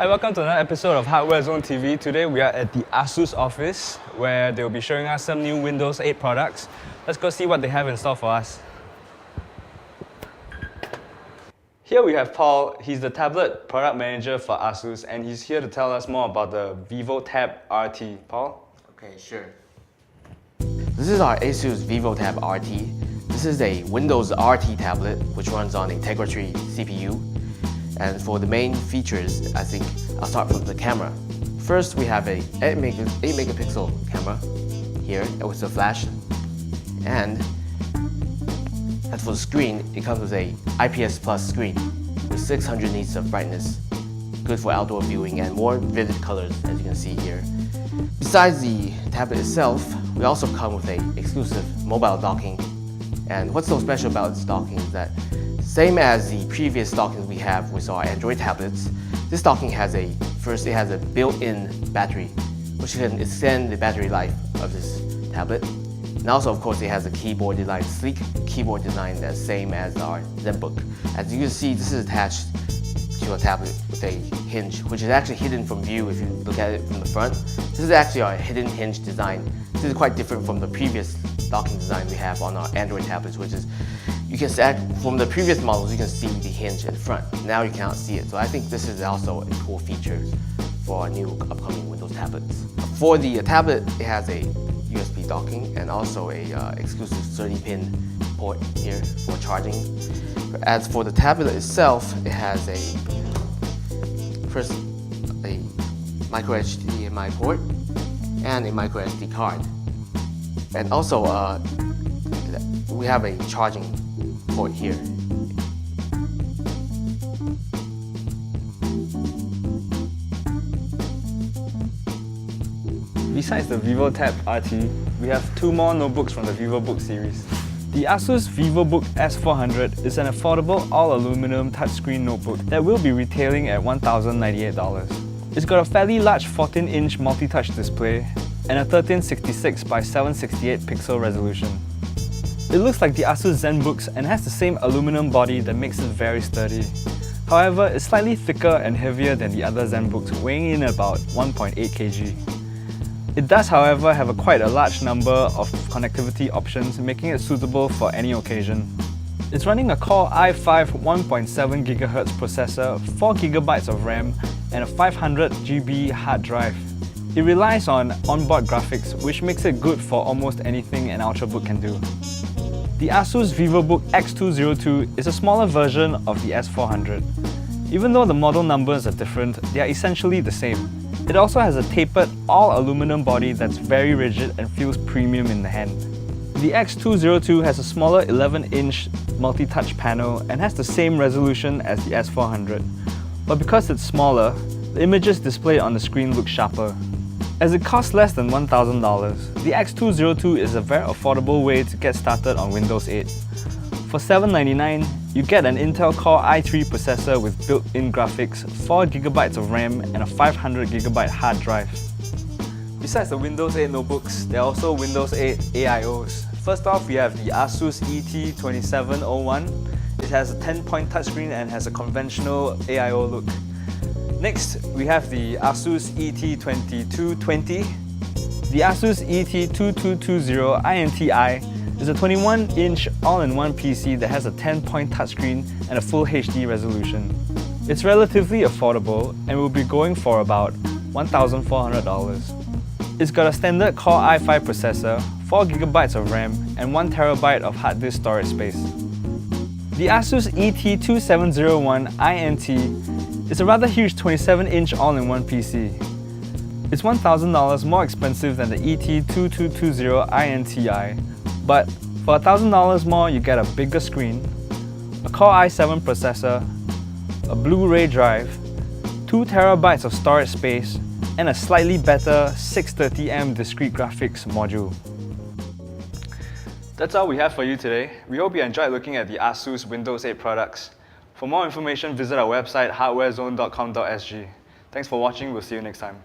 Hi, welcome to another episode of Hardware Zone TV. Today we are at the ASUS office where they'll be showing us some new Windows 8 products. Let's go see what they have in store for us. Here we have Paul. He's the tablet product manager for ASUS and he's here to tell us more about the VivoTab RT. Paul? Okay, sure. This is our ASUS VivoTab RT. This is a Windows RT tablet which runs on a Tegra 3 CPU. And for the main features, I think I'll start from the camera. First, we have a 8 megapixel camera here with a flash. And as for the screen, it comes with a IPS Plus screen with 600 nits of brightness, good for outdoor viewing and more vivid colors, as you can see here. Besides the tablet itself, we also come with an exclusive mobile docking. And what's so special about this docking is that same as the previous dockings we have with our Android tablets, this docking has a built-in battery, which can extend the battery life of this tablet. And also, of course, it has a keyboard design, sleek keyboard design that's same as our ZenBook. As you can see, this is attached to a tablet with a hinge, which is actually hidden from view if you look at it from the front. This is actually our hidden hinge design. This is quite different from the previous docking design we have on our Android tablets, which is from the previous models, you can see the hinge in front. Now you cannot see it. So I think this is also a cool feature for our new upcoming Windows tablets. For the tablet, it has a USB docking and also a exclusive 30-pin port here for charging. As for the tablet itself, it has a micro HDMI port and a micro SD card. And also, we have a charging port here. Besides the VivoTab RT, we have two more notebooks from the Vivobook series. The ASUS Vivobook S400 is an affordable all-aluminum touchscreen notebook that will be retailing at $1,098. It's got a fairly large 14-inch multi-touch display and a 1366 by 768 pixel resolution. It looks like the ASUS ZenBooks and has the same aluminum body that makes it very sturdy. However, it's slightly thicker and heavier than the other ZenBooks, weighing in about 1.8 kg. It does, however, have quite a large number of connectivity options, making it suitable for any occasion. It's running a Core i5 1.7 GHz processor, 4 GB of RAM, and a 500 GB hard drive. It relies on onboard graphics, which makes it good for almost anything an Ultrabook can do. The ASUS Vivobook X202 is a smaller version of the S400. Even though the model numbers are different, they are essentially the same. It also has a tapered, all-aluminum body that's very rigid and feels premium in the hand. The X202 has a smaller 11-inch multi-touch panel and has the same resolution as the S400. But because it's smaller, the images displayed on the screen look sharper. As it costs less than $1,000, the X202 is a very affordable way to get started on Windows 8. For $799, you get an Intel Core i3 processor with built-in graphics, 4 GB of RAM, and a 500 GB hard drive. Besides the Windows 8 notebooks, there are also Windows 8 AIOs. First off, we have the ASUS ET2701. It has a 10-point touchscreen and has a conventional AIO look. Next, we have the ASUS ET2220. The ASUS ET2220 INTi is a 21-inch all-in-one PC that has a 10-point touchscreen and a full HD resolution. It's relatively affordable and will be going for about $1,400. It's got a standard Core i5 processor, 4 GB of RAM, and 1 TB of hard disk storage space. The ASUS ET2701 INT is a rather huge 27-inch all-in-one PC. It's $1,000 more expensive than the ET2220 INTi, but for $1,000 more you get a bigger screen, a Core i7 processor, a Blu-ray drive, 2 TB of storage space, and a slightly better 630M discrete graphics module. That's all we have for you today. We hope you enjoyed looking at the ASUS Windows 8 products. For more information, visit our website hardwarezone.com.sg. Thanks for watching, we'll see you next time.